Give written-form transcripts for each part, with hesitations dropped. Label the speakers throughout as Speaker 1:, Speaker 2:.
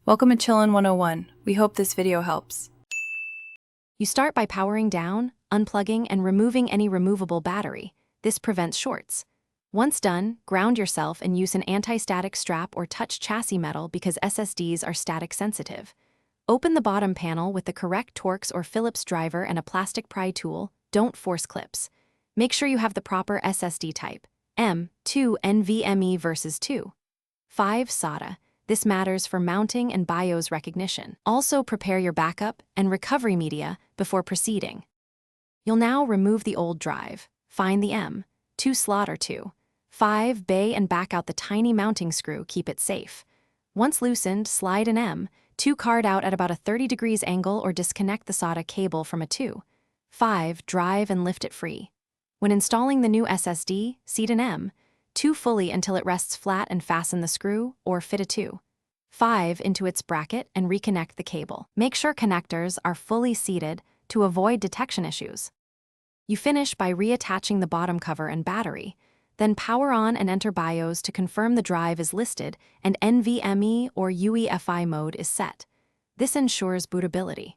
Speaker 1: Welcome to Chillin' 101. We hope this video helps.
Speaker 2: You start by powering down, unplugging, and removing any removable battery. This prevents shorts. Once done, ground yourself and use an anti-static strap or touch chassis metal because SSDs are static sensitive. Open the bottom panel with the correct Torx or Phillips driver and a plastic pry tool. Don't force clips. Make sure you have the proper SSD type. M2 NVMe versus 2. 5 SATA. This matters for mounting and BIOS recognition. Also prepare your backup and recovery media before proceeding. You'll now remove the old drive. Find the M2 slot or 2.5 bay and back out the tiny mounting screw. Keep it safe. Once loosened, slide an M2 card out at about a 30 degrees angle or disconnect the SATA cable from a 2.5 drive and lift it free. When installing the new SSD, seat an M2 fully until it rests flat and fasten the screw or fit a 2.5 into its bracket and reconnect the cable. Make sure connectors are fully seated to avoid detection issues. You finish by reattaching the bottom cover and battery, then power on and enter BIOS to confirm the drive is listed and NVMe or UEFI mode is set. This ensures bootability.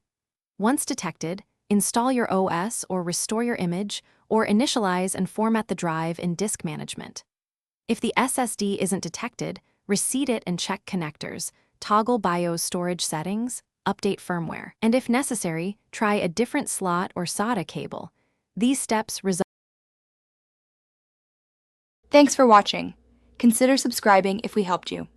Speaker 2: Once detected, install your OS or restore your image or initialize and format the drive in disk management. If the SSD isn't detected, reseat it and check connectors, toggle BIOS storage settings, update firmware, and if necessary, try a different slot or SATA cable. These steps result.
Speaker 1: Thanks for watching. Consider subscribing if we helped you.